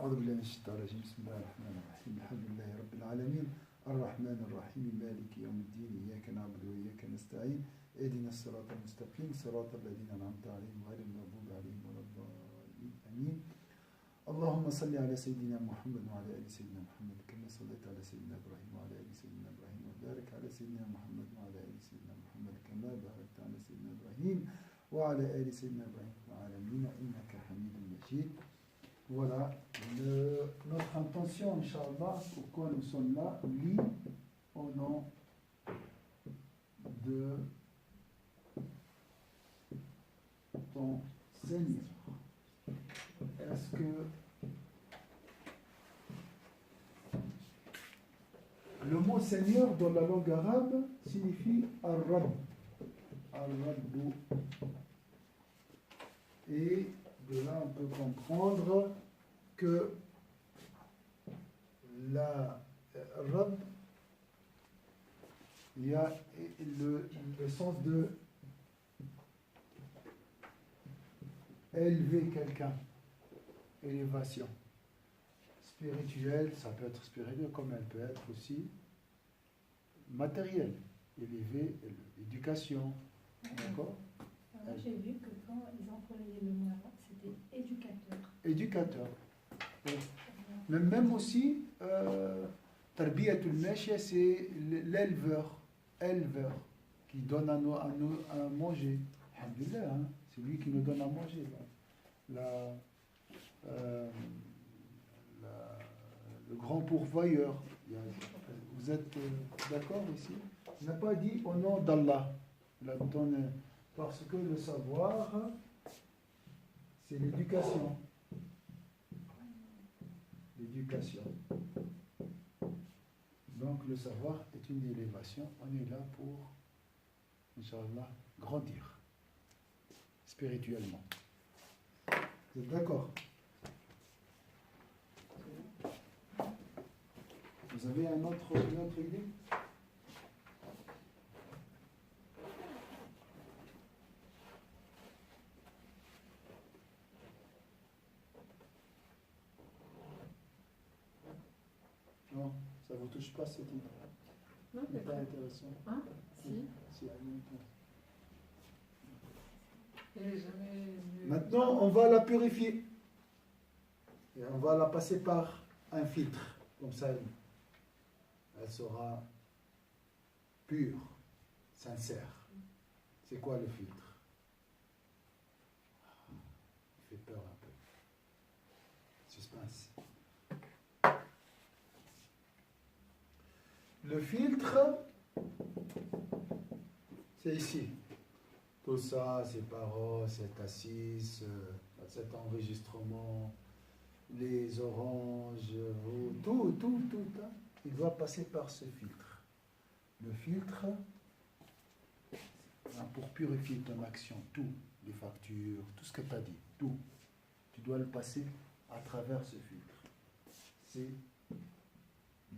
أعوذ بالله من الشيطان الرجيم بسم الله الرحمن الرحيم الحمد لله رب العالمين الرحمن الرحيم مالك يوم الدين إياك نعبد وإياك نستعين اهدنا الصراط المستقيم صراط الذين أنعمت عليهم غير المغضوب عليهم ولا الضالين آمين اللهم صل على سيدنا محمد وعلى آل سيدنا محمد كما صليت على سيدنا إبراهيم وعلى آل سيدنا إبراهيم وبارك على سيدنا محمد وعلى آل سيدنا محمد كما باركت على سيدنا إبراهيم وعلى آل سيدنا إبراهيم في العالمين إنك حميد مجيد. Voilà, notre intention, Inch'Allah, pourquoi nous sommes là, lit au nom de ton Seigneur. Est-ce que le mot Seigneur dans la langue arabe signifie Ar-Rabb, Ar-Rabbu, et de là on peut comprendre que la Rabb, il y a le sens de élever quelqu'un, élévation spirituelle, ça peut être spirituel comme elle peut être aussi matérielle, élever, éducation, d'accord? Alors, j'ai vu que quand ils employaient le mot arabe, c'était éducateur. Éducateur. Oui. Mais même aussi, Tarbiyatul Mashia, c'est l'éleveur, qui donne à manger. Alhamdulillah, hein, c'est lui qui nous donne à manger. Le grand pourvoyeur. Vous êtes d'accord ici? On n'a pas dit au nom d'Allah. Parce que le savoir, c'est l'éducation. L'éducation. Donc le savoir est une élévation. On est là pour, Inch'Allah, grandir spirituellement. Vous êtes d'accord? Vous avez une autre idée? Non, ça ne vous touche pas cette idée? Non, c'est pas intéressant. Hein? Si. Si, à même temps. Jamais... Maintenant, on va la purifier. Et on va la passer par un filtre. Comme ça, elle sera pure, sincère. C'est quoi le filtre? Il fait peur un peu. Suspense. Le filtre, c'est ici. Tout ça, ces paroles, cette assise, cet enregistrement, les oranges, tout, hein, il doit passer par ce filtre. Le filtre, pour purifier ton action, tout, les factures, tout ce que tu as dit, tout, tu dois le passer à travers ce filtre. C'est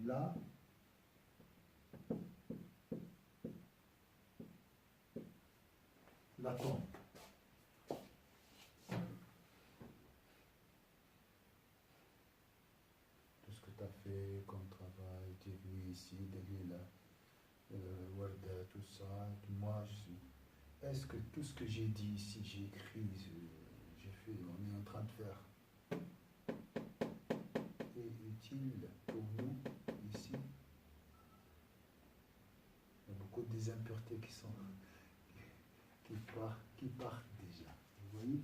là. La tombe. Tout ce que tu as fait comme travail, tu es venu ici, Dalila, Warda, tout ça, moi je suis. Est-ce que tout ce que j'ai dit ici, j'ai écrit, j'ai fait, on est en train de faire, est utile pour nous ici? Il y a beaucoup des impuretés qui partent déjà. Vous voyez?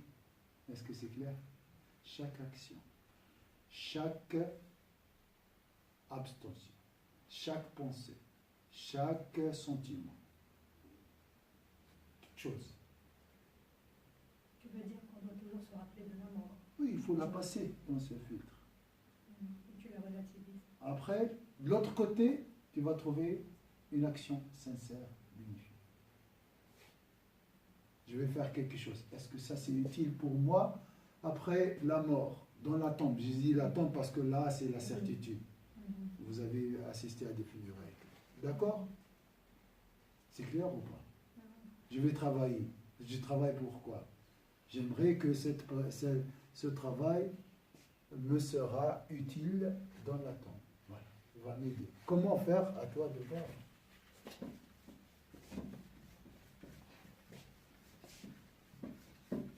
Est-ce que c'est clair? Chaque action, chaque abstention, chaque pensée, chaque sentiment, toute chose. Tu veux dire qu'on doit toujours se rappeler de la mort? Oui, il faut la passer dans ce filtre. Et tu la relativises. Après, de l'autre côté, tu vas trouver une action sincère, bénéfique. Je vais faire quelque chose. Est-ce que ça c'est utile pour moi après la mort, dans la tombe? Je dis la tombe parce que là c'est la certitude. Vous avez assisté à des funérailles. D'accord? C'est clair ou pas? Je vais travailler. Je travaille pour quoi? J'aimerais que ce travail me sera utile dans la tombe. Voilà, il va m'aider. Comment faire? À toi de voir.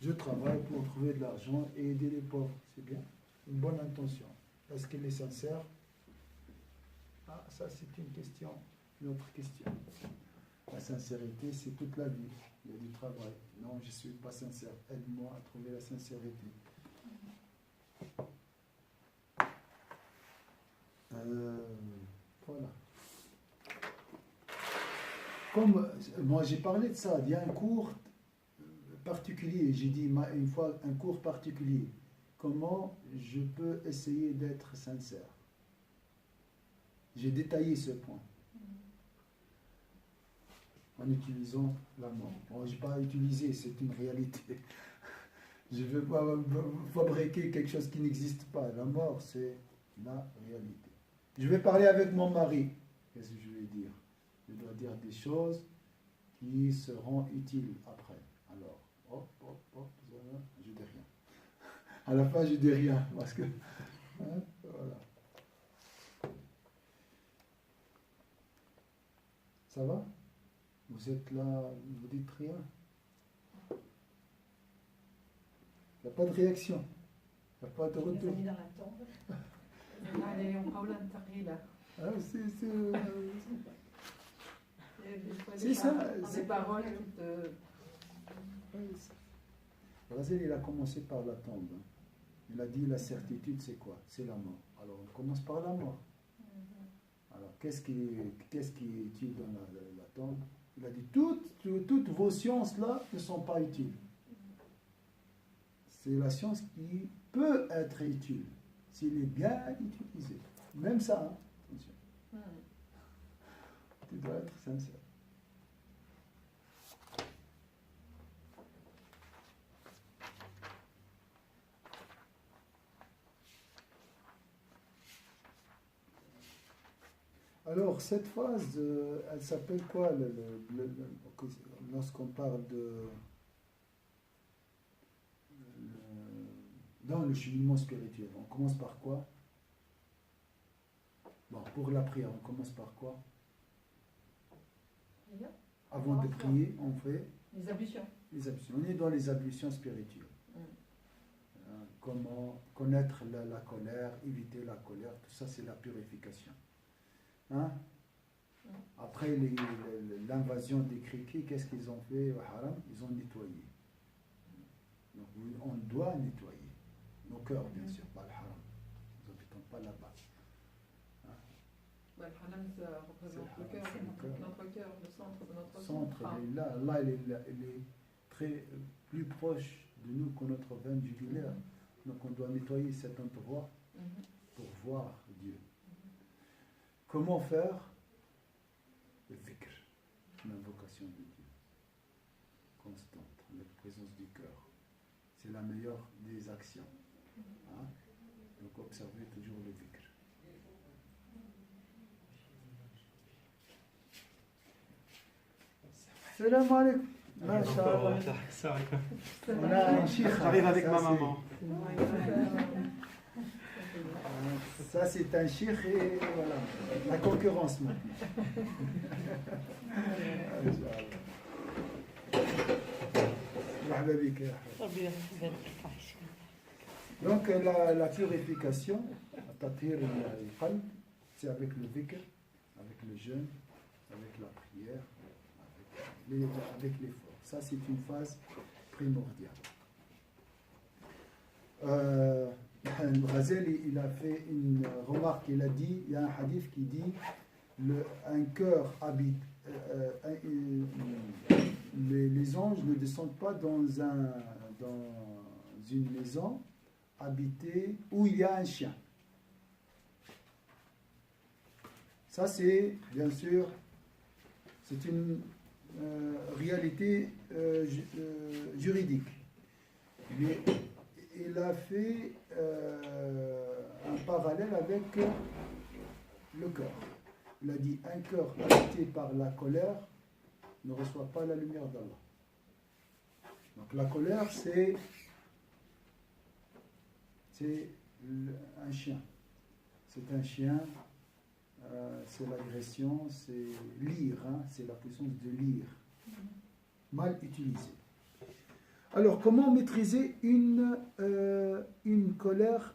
Je travaille pour trouver de l'argent et aider les pauvres. C'est bien. Une bonne intention. Est-ce qu'elle est sincère? Ah, ça c'est une question, une autre question. La sincérité, c'est toute la vie. Il y a du travail. Non, je ne suis pas sincère. Aide-moi à trouver la sincérité. Voilà. Comme moi j'ai parlé de ça, il y a un cours particulier. J'ai dit une fois un cours particulier. Comment je peux essayer d'être sincère? J'ai détaillé ce point. En utilisant la mort. Bon, je n'ai pas utilisé, c'est une réalité. Je ne veux pas fabriquer quelque chose qui n'existe pas. La mort, c'est la réalité. Je vais parler avec mon mari. Qu'est-ce que je vais dire? Je dois dire des choses qui seront utiles après. Alors, hop, je dis rien. À la fin, je dis rien. Parce que, hein, voilà. Ça va? Vous êtes là, vous dites rien? Il n'y a pas de réaction. Il n'y a pas de retour. Dans la tombe. Ah, C'est ça. Des paroles qui te... Razel, il a commencé par la tombe. Il a dit la certitude, c'est quoi? C'est la mort. Alors, on commence par la mort. Alors, qu'est-ce qui est utile dans la tombe? Il a dit, toutes vos sciences-là ne sont pas utiles. C'est la science qui peut être utile, s'il est bien utilisé. Même ça, hein? Attention. Tu dois être sincère. Alors, cette phase, elle s'appelle quoi lorsqu'on parle de... dans le cheminement spirituel, on commence par quoi? Bon, pour la prière, on commence par quoi? Avant de prier, on fait Les ablutions. les ablutions. On est dans les ablutions spirituelles. Comment connaître la colère, éviter la colère, tout ça c'est la purification. Hein? Après l'invasion des criquets, qu'est-ce qu'ils ont fait au haram? Ils ont nettoyé. Donc on doit nettoyer nos cœurs, bien sûr, pas le haram. Nous n'habitons pas là-bas. Le haram, ça représente le cœur, notre cœur, le centre de notre Centre, centre. Allah, il est très plus proche de nous que notre veine jugulaire. Donc on doit nettoyer cet endroit pour voir Dieu. Comment faire? Le dhikr, l'invocation de Dieu, constante, la présence du cœur. C'est la meilleure des actions. Hein? Donc observez toujours le dhikr. Salam alaikum. Masha'Allah. On a un cheikh. J'arrive avec ma maman. Ça, c'est un cheikh et voilà. La concurrence maintenant. Donc, la purification, c'est avec le dhikr, avec le jeûne, avec la prière, avec l'effort. Ça, c'est une phase primordiale. Razel, il a fait une remarque, il a dit, il y a un hadith qui dit un cœur habite, les anges ne descendent pas dans une maison habitée où il y a un chien. Ça, c'est bien sûr, c'est une réalité juridique. Mais il a fait un parallèle avec le cœur. Il a dit un cœur habité par la colère ne reçoit pas la lumière d'Allah. Donc la colère, c'est un chien. C'est un chien, c'est l'agression, c'est lire, hein, c'est la puissance de lire. Mal utilisée. Alors, comment maîtriser une colère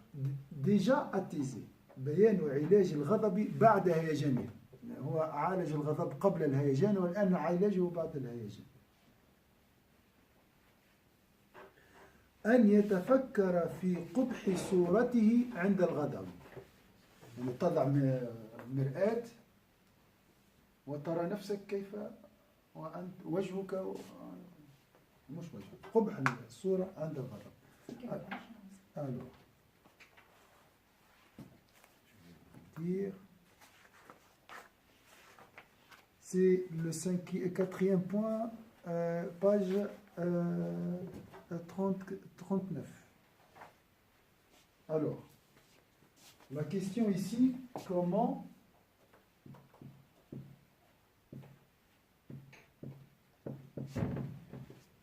déjà attisée? بيان وعلاج الغضب بعد هيجانه. هو عالج الغضب قبل الهيجان والآن عالجه بعد الهيجان. أن يتفكر في قبح صورته عند الغضب. يعني تضع مرآة وترى نفسك كيف وأنت وجهك مش وجهك قبح الصورة عند الغضب. Alors, c'est le 4e point, page 39. Alors, la question ici, comment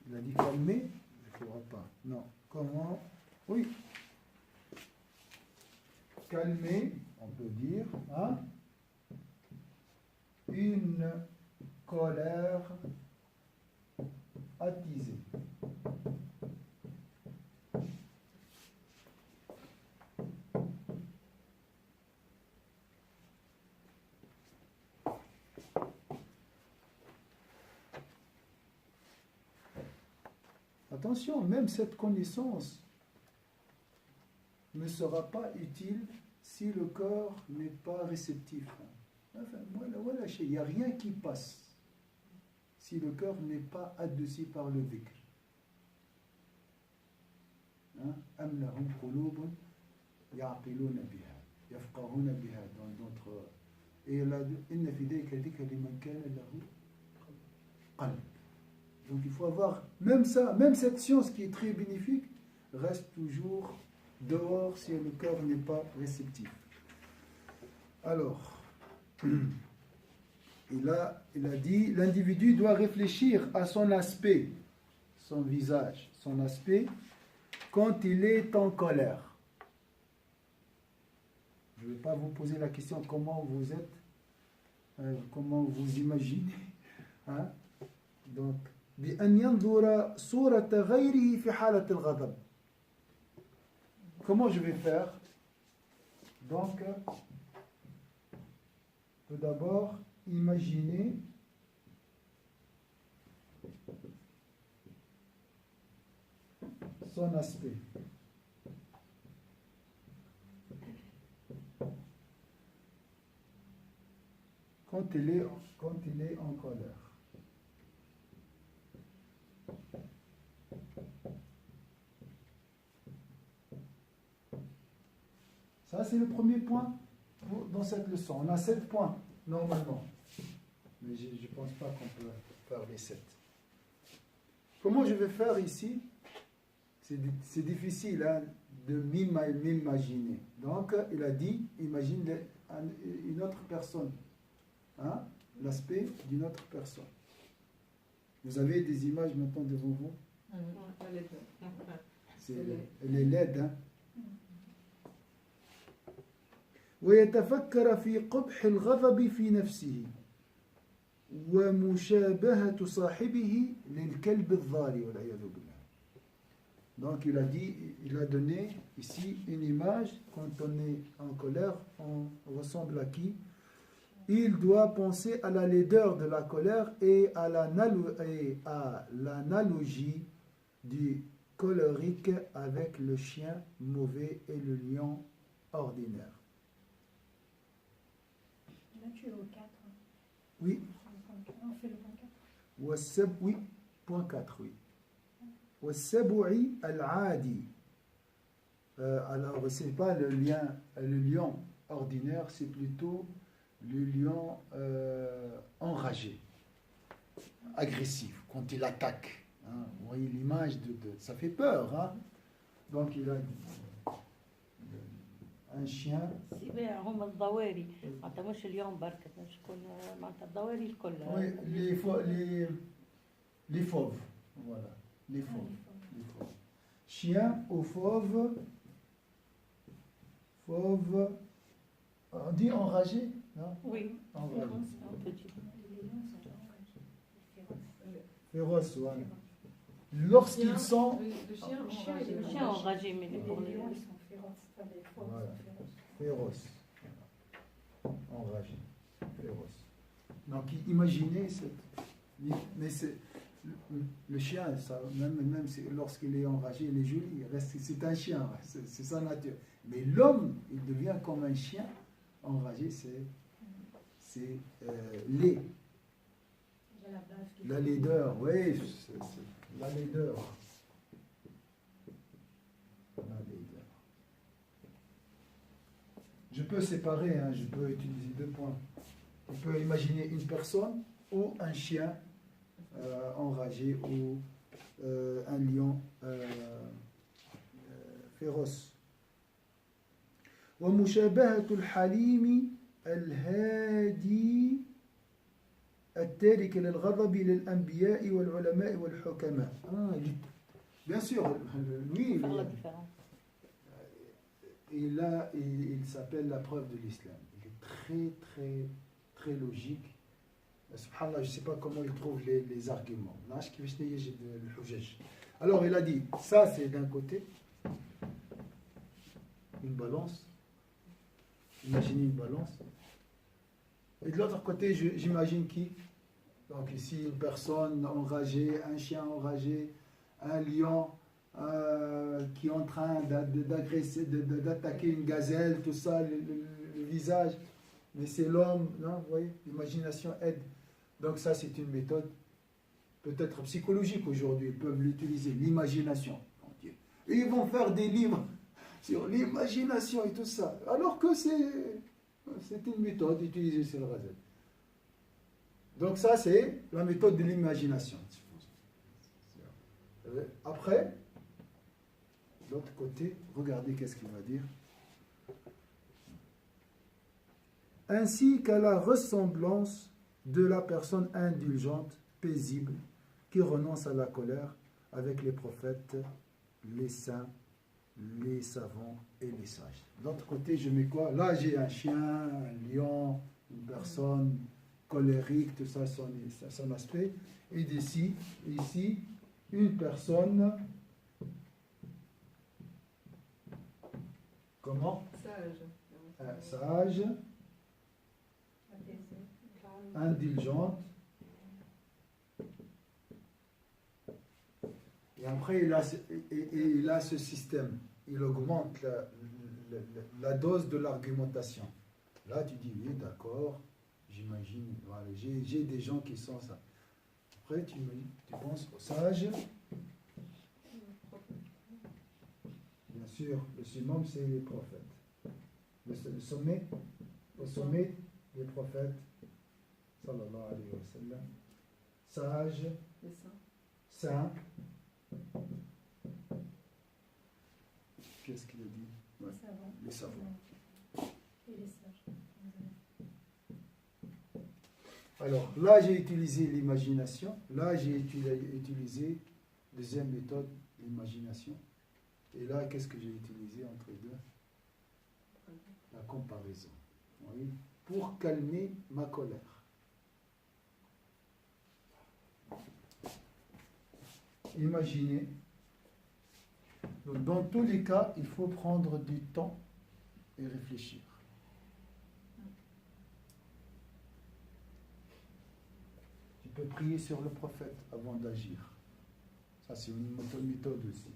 il a dit calmer, il ne faudra pas. Non, comment? Oui. Calmer, on peut dire, hein, une colère attisée. Attention, même cette connaissance ne sera pas utile si le corps n'est pas réceptif. Enfin, voilà, il n'y a rien qui passe si le cœur n'est pas adouci par le dhikr. أم لهم قلوب يعقلون بها يفقهون بها dans d'autres. Et là, إن في ذلك ذكر لمن كان له قلب. Donc il faut avoir même ça, même cette science qui est très bénéfique reste toujours dehors si le cœur n'est pas réceptif. Alors, il a dit l'individu doit réfléchir à son aspect, son visage, son aspect quand il est en colère. Je ne vais pas vous poser la question comment vous êtes, comment vous imaginez. Hein? Donc, بأن ينظر صورة غيره في حالة الغضب. Comment je vais faire? Donc, tout d'abord, imaginez son aspect. Quand il est en colère. Ça, c'est le premier point dans cette leçon. On a 7 points, normalement. Mais je ne pense pas qu'on peut faire les 7. Comment je vais faire ici? C'est difficile hein, de m'imaginer. Donc, il a dit, imagine une autre personne. Hein, l'aspect d'une autre personne. Vous avez des images maintenant devant vous? Elle est laide. Hein? ويتفكر في قبح الغضب في نفسه ومشابهة صاحبه للكلب الضاري والعياذ بالله. Donc il a donné ici une image. Quand on est en colère, on ressemble à qui? Il doit penser à la laideur de la colère et à l'analogie du colérique avec le chien mauvais et le lion ordinaire. Là, tu es au 4. Oui. On fait le point 4. Oui, point 4, oui. والسبع العادي. Alors, ce n'est pas le lion ordinaire, c'est plutôt le lion enragé, agressif, quand il attaque. Hein. Vous voyez l'image ça fait peur. Hein. Donc, il a un chien. هم الضواري معناتها مش اليوم برك شكون معناتها الضواري الكل. Oui, les fauves. Voilà, les fauves. Les fauves. Chien aux fauves fauve. On dit enragé, non? Oui, Enragé. on peut dire. Les lions sont enragés, féroces. Féroce, voilà. Lorsqu'ils sont Le chien, Le chien, enragé. il est Le chien enragé, mais Les pour les lions, ils sont féroces. Enfin, les fauves Voilà. sont féroces. féroces, enragés, féroces. Donc imaginez mais c'est le chien, ça, même lorsqu'il est enragé, il est joli, c'est un chien, c'est sa nature. Mais l'homme, il devient comme un chien enragé, c'est laid. Il y a la bave qui La laideur, oui, la laideur. La laideur. Je peux séparer, hein, je peux utiliser deux points. On peut imaginer une personne ou un chien enragé ou un lion féroce. ومشابهة الحليم الهادي التارك للغضب للأنبياء والعلماء والحكماء. Bien sûr, lui, faire la différence. il s'appelle la preuve de l'islam. Il est très, très, très logique. Subhanallah, je ne sais pas comment il trouve les arguments. Alors, il a dit, ça c'est d'un côté, une balance. Imaginez une balance. Et de l'autre côté, j'imagine qui? Donc ici, une personne enragée, un chien enragé, un lion qui est en train d'agresser, d'attaquer une gazelle, tout ça, le visage. Mais c'est l'homme, non? Vous voyez, l'imagination aide. Donc ça, c'est une méthode peut-être psychologique aujourd'hui. Ils peuvent l'utiliser, l'imagination. Et ils vont faire des livres sur l'imagination et tout ça. Alors que c'est une méthode utilisée sur le Razel. Donc ça, c'est la méthode de l'imagination. Après, de l'autre côté, regardez qu'est-ce qu'il va dire. Ainsi qu'à la ressemblance de la personne indulgente, paisible, qui renonce à la colère avec les prophètes, les saints, les savants et les sages. De l'autre côté, je mets quoi? Là, j'ai un chien, un lion, une personne colérique, tout ça, son aspect. Et ici, une personne, comment? Sage. Sage, apaisé, calme. indulgente. Et après, il a ce système. Il augmente la dose de l'argumentation. Là, tu dis, oui, d'accord, j'imagine, voilà, j'ai des gens qui sont ça. Après, tu penses au sage. Bien sûr, le summum, c'est les prophètes. Le sommet, au sommet, les prophètes. Sallallahu alayhi wa sallam. Sage, Les saints. saint. Qu'est-ce qu'il a dit? Les savants. Les savants. Et les sages. Alors, là, j'ai utilisé l'imagination. Là, j'ai utilisé deuxième méthode, l'imagination. Et là, qu'est-ce que j'ai utilisé entre les deux? La comparaison. Oui. Pour calmer ma colère. Imaginez. Donc, dans tous les cas, il faut prendre du temps et réfléchir. Tu peux prier sur le prophète avant d'agir. Ça, c'est une méthode aussi.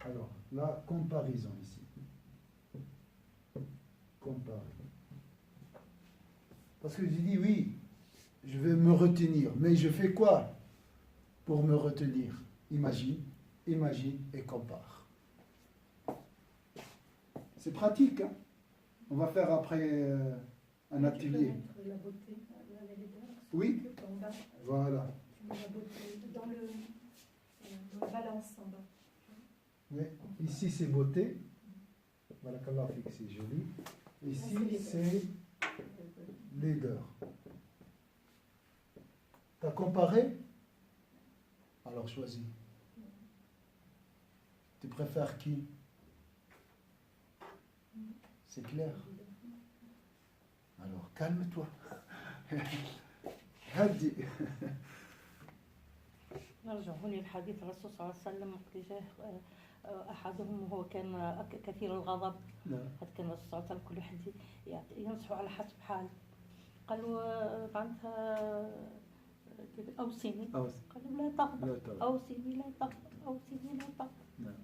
Alors, la comparaison ici. Comparer. Parce que je dis, oui, je vais me retenir. Mais je fais quoi pour me retenir? Imagine et compare. C'est pratique, hein? On va faire après un atelier. Tu peux mettre la beauté, la laideur. Oui. En bas. Voilà. Tu mets la beauté dans le balance en bas. Oui. Ici, c'est beauté. Voilà, c'est joli. Ici, c'est laideur. Tu as comparé? Alors choisis. Tu préfères qui? C'est clair. Alors, calme-toi. هدي. نرجع هنا لحديث الرسول صلى الله عليه وسلم وقت جاه أحدهم وهو كان كثير الغضب. نعم. قد كان الرسول صلى الله عليه وسلم كل واحد ينصحه على حسب حاله. قالوا معناتها أوصيني. قالوا لا تغضب. أوصيني لا تغضب. أوصيني لا تغضب. نعم.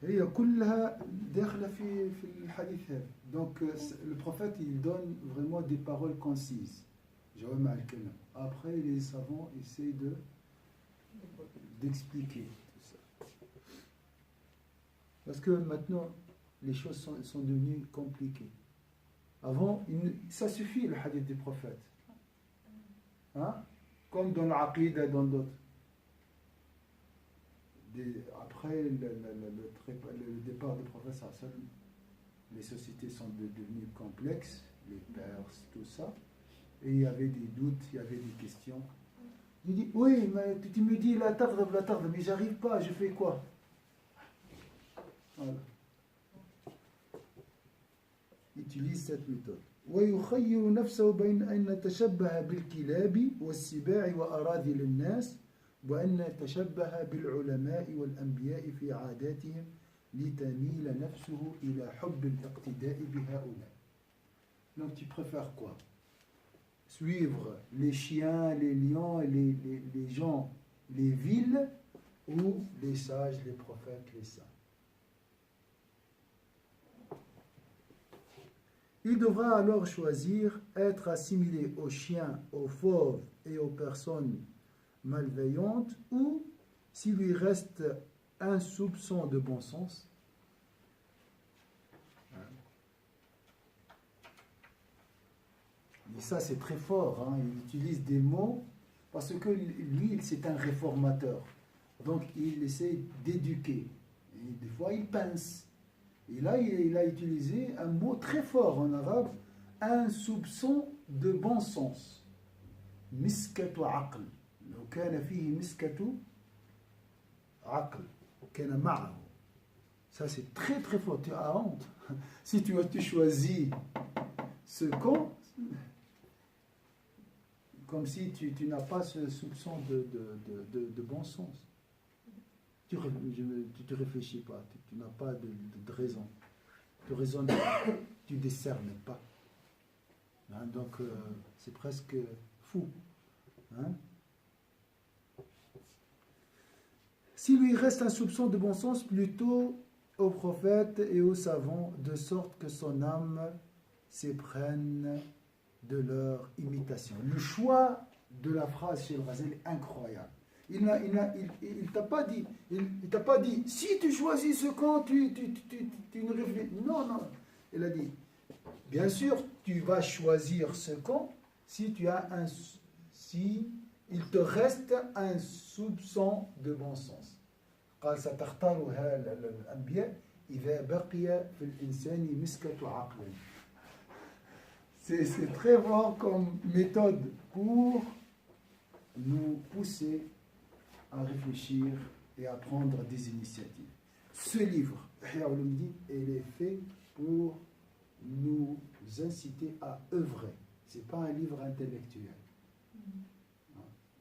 هي كلها داخلة في الحديث هذا. Donc le prophète il donne vraiment des paroles concises. جوامع الكلام. Après les savants essayent d'expliquer tout ça. Parce que maintenant les choses sont devenues compliquées. Avant, ça suffit le hadith des prophètes. Hein? Comme dans l'aqida, dans d'autres. Après le départ du prophète, les sociétés sont devenues complexes, les Perses, tout ça. Et il y avait des doutes, il y avait des questions. Il dit, oui, mais tu me dis la tardre, mais j'arrive pas, je fais quoi? Voilà. Utilise cette méthode. ويخير نفسه بين أن نتشبه بالكلاب والسباع وأراذل الناس وأن نتشبه بالعلماء والأنبياء في عاداتهم لتميل نفسه إلى حب الاقتداء بهؤلاء. Donc tu préfères quoi? Suivre les chiens, les lions, les gens, les villes ou les sages, les prophètes, les saints? Il devra alors choisir être assimilé aux chiens, aux fauves et aux personnes malveillantes, ou s'il lui reste un soupçon de bon sens. Et ça c'est très fort, hein. Il utilise des mots parce que lui c'est un réformateur. Donc il essaie d'éduquer. Et des fois il pince. Et là, il a utilisé un mot très fort en arabe, un soupçon de bon sens. Miskatu aql. لو كان فيه مسكة عقل كان معه. Ça c'est très très fort. Tu as honte. Si tu choisis ce camp, comme si tu n'as pas ce soupçon de bon sens. Tu ne réfléchis pas, tu n'as pas de raison. Tu raisonnes pas, tu ne discernes pas. Hein, donc, c'est presque fou. Hein? S'il lui reste un soupçon de bon sens, plutôt aux prophètes et aux savants, de sorte que son âme s'éprenne de leur imitation. Le choix de la phrase chez le Ghazali est incroyable. Il t'a pas dit, si tu choisis ce camp, tu ne réfléchis. Non. Il a dit, bien sûr, tu vas choisir ce camp si il te reste un soupçon de bon sens. قال ستختارها الأنبياء إذا بقي في الإنسان مسكة عقل. C'est très fort comme méthode pour nous pousser à réfléchir et à prendre des initiatives. Ce livre, Ihya Ulumuddin, il est fait pour nous inciter à œuvrer. Ce n'est pas un livre intellectuel.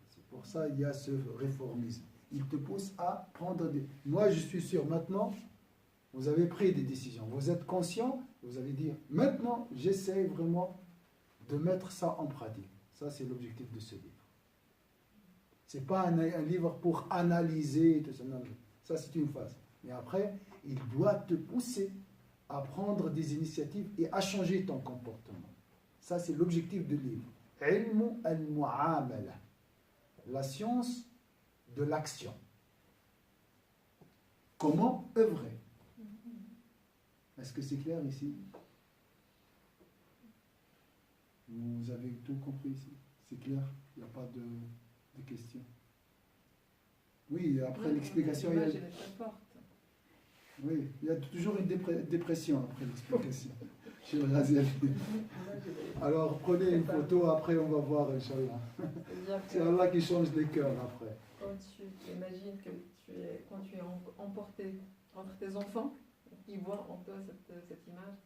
C'est pour ça qu'il y a ce réformisme. Il te pousse à prendre des... Moi, je suis sûr, maintenant, vous avez pris des décisions. Vous êtes conscient, vous allez dire, maintenant, j'essaie vraiment de mettre ça en pratique. Ça, c'est l'objectif de ce livre. Ce n'est pas un livre pour analyser, tout ça. Non, ça, c'est une phase. Mais après, il doit te pousser à prendre des initiatives et à changer ton comportement. Ça, c'est l'objectif du livre. Ilmu al-mu'amala. La science de l'action. Comment œuvrer? Est-ce que c'est clair ici? Vous avez tout compris ici? C'est clair? Il n'y a pas de questions? Oui, après l'explication... L'image est très forte. Oui, il y a toujours une dépression après l'explication. Chez le Ghazali. Alors prenez une photo, après on va voir, Inch'Allah. C'est Allah qui change les cœurs après. Quand tu imagines que quand tu es emporté entre tes enfants, qui voient en toi cette image.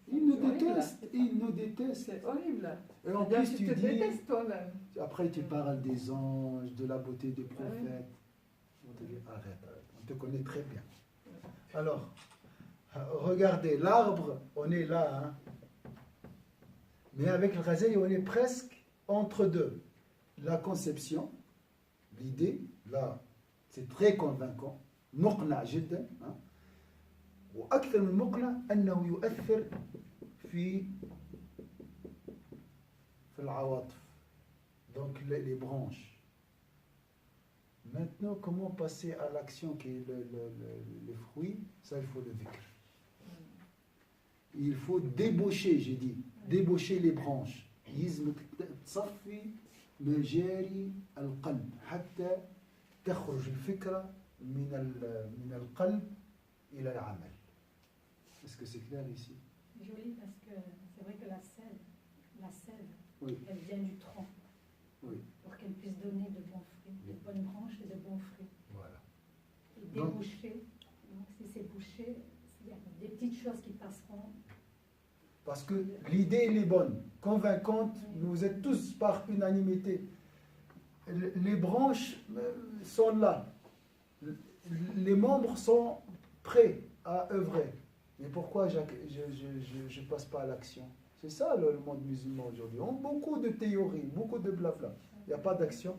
Ils nous détestent, ils nous détestent. C'est horrible. Et en C'est-à-dire plus, que tu tu te dis, détestes toi-même. après tu parles des anges, de la beauté des Ouais. prophètes. On te dit, arrête, on te connaît très bien. Alors, regardez, l'arbre, on est là, hein. Mais avec le Ghazali, on est presque entre deux. La conception, l'idée, là, c'est très convaincant. مقنع جدا. وأكثر من مقنع أنه يؤثر في العواطف. Donc les branches. Maintenant, comment passer à l'action qui est le fruit? Ça, il faut le dhikr. Il faut débaucher, j'ai dit, débaucher les branches. تصفي مجاري القلب حتى تخرج الفكرة من القلب إلى العمل. Est-ce que c'est clair ici? Joli parce que c'est vrai que la sève, Oui. elle vient du tronc. Oui. Pour qu'elle puisse donner de bons fruits, de bonnes branches et de bons fruits. Voilà. Et déboucher, donc si c'est bouché, il y a des petites choses qui passeront. Parce que l'idée, elle est bonne, convaincante, vous êtes tous par unanimité. Les branches sont là. Les membres sont prêts à œuvrer. Mais pourquoi je ne passe pas à l'action? C'est ça le monde musulman aujourd'hui. On a beaucoup de théories, beaucoup de blabla. Il n'y a pas d'action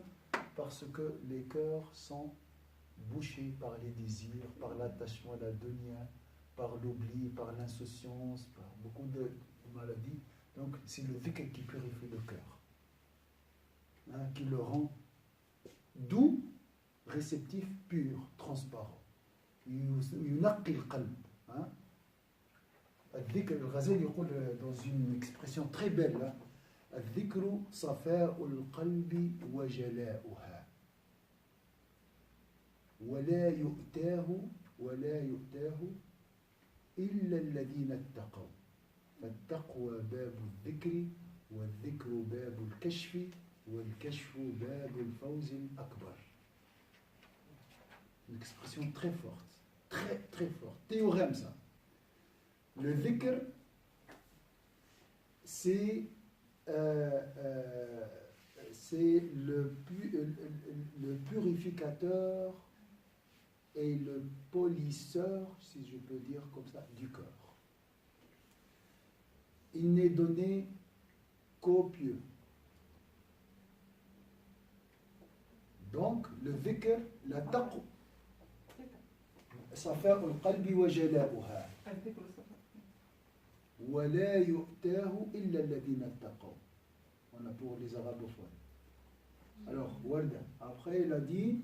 parce que les cœurs sont bouchés par les désirs, par l'attachement à la dunya, par l'oubli, par l'insouciance, par beaucoup de maladies. Donc c'est le dhikr qui purifie le cœur, hein, qui le rend doux, réceptif, pur, transparent. ينقي القلب. الذكر الغزالي يقول dans une expression très belle là, الذكر صفاء القلب وجلاؤها ولا يؤتاه إلا الذين اتقوا فالتقوى باب الذكر والذكر باب الكشف والكشف باب الفوز الأكبر. Une expression très forte, très très forte. Théorème ça. Le dhikr, c'est le purificateur et le polisseur, si je peux dire comme ça, du cœur. Il n'est donné qu'aux pieux. Donc, le dhikr, la taqwa, صفاء القلب وجلاؤها ولا يؤتاه إلا الذين اتقوا. On a pour les arabophones. Alors, Warda, après il a dit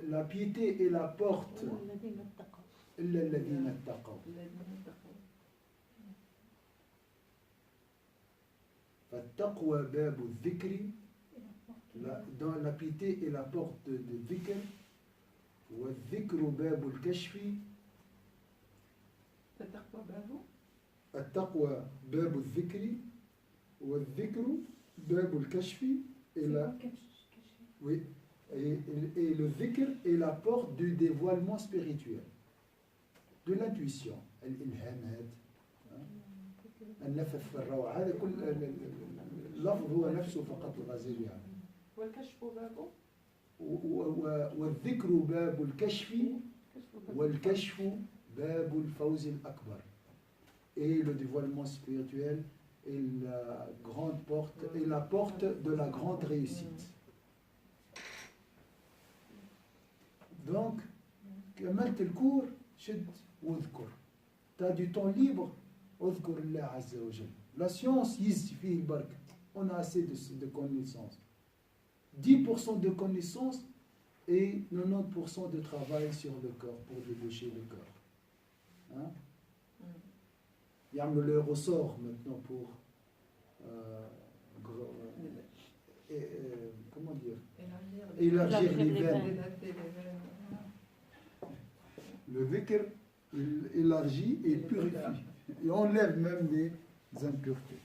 la piété est la porte إلا الذين اتقوا. فالتقوى باب الذكر. Dans la piété est la porte de dhikr. والذكر باب الكشف. التقوى باب الذكر والذكر باب الكشف. Oui, et le dhikr est la porte du dévoilement spirituel, de l'intuition, الإلهامات، النفث في الروعة. هذا كل اللفظ هو نفسه فقط الغزالي يعني. والكشف بابه والذكر باب الكشف والكشف باب الفوز الأكبر. Et le dévoilement spirituel est la grande porte, et la porte de la grande réussite. Donc, كملت الكور شد واذكر. Tu as du temps libre, اذكر الله عز وجل. La science, يزي فيه البركة. On a assez de connaissances. 10% de connaissances et 90% de travail sur le corps, pour débaucher le corps. Hein? Il y a le ressort maintenant pour comment dire, élargir les veines. Le dhikr élargit et purifie et enlève même les impuretés.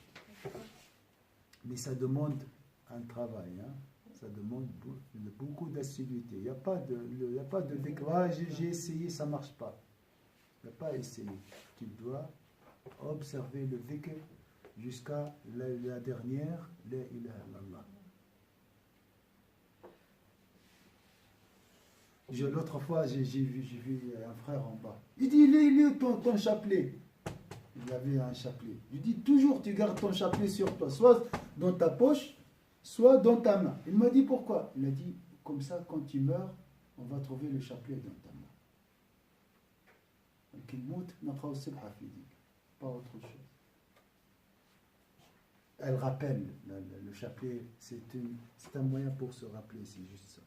Mais ça demande un travail. Hein? Ça demande beaucoup d'assiduité. Il n'y a pas de dhikr. Ah, j'ai essayé, ça ne marche pas. Il n'y a pas à essayer. Tu dois observer le dhikr jusqu'à la dernière, la ilaha illallah. L'autre fois, j'ai vu un frère en bas. Il dit, il est ton chapelet. Il avait un chapelet. Je dis, toujours tu gardes ton chapelet sur toi, soit dans ta poche, soit dans ta main. Il m'a dit, pourquoi? Il a dit, comme ça, quand tu meurs, on va trouver le chapelet dans ta main. Pas autre chose. Elle rappelle, le chapelet, c'est un moyen pour se rappeler, c'est juste ça.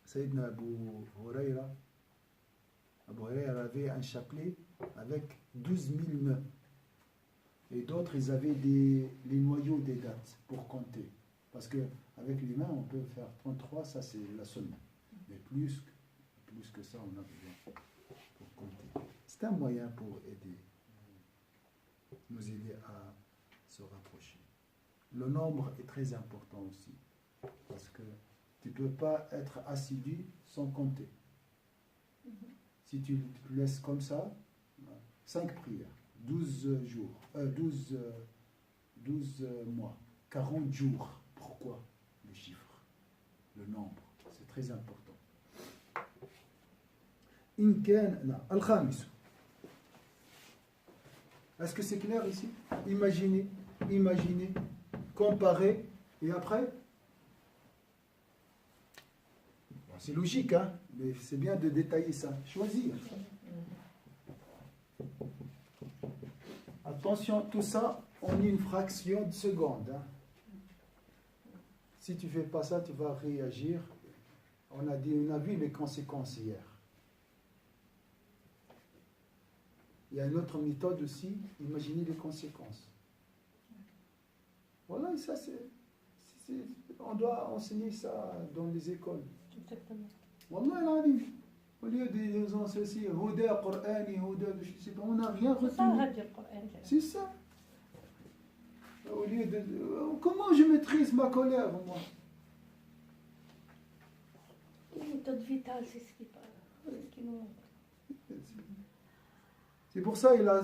Sayyidina Abu Huraira avait un chapelet avec 12 000 nœuds. Et d'autres, ils avaient les noyaux des dates pour compter. Parce qu'avec les mains, on peut faire 33, ça c'est la sunna. Mais plus que ça, on a besoin pour compter. C'est un moyen pour nous aider à se rapprocher. Le nombre est très important aussi. Parce que tu ne peux pas être assidu sans compter. Si tu le laisses comme ça, 5 prières, 12 jours, 12 mois, 40 jours. Pourquoi le chiffre, le nombre? C'est très important. Al-Khamis. Est-ce que c'est clair ici? Imaginez, comparer, et après? C'est logique, hein? Mais c'est bien de détailler ça. Choisir. Attention, tout ça en une fraction de seconde. Hein? Si tu ne fais pas ça, tu vas réagir. On a vu les conséquences hier. Il y a une autre méthode aussi, imaginer les conséquences. Voilà, et ça on doit enseigner ça dans les écoles. Exactement. Wallah al-Alim. Au lieu de nous enseigner Houda, Qur'ani, Houda, je sais pas, on n'a rien retenu. C'est ça. Au lieu de. Comment je maîtrise ma colère, moi? Les méthodes vitales, c'est ce qui nous manque. C'est pour ça il a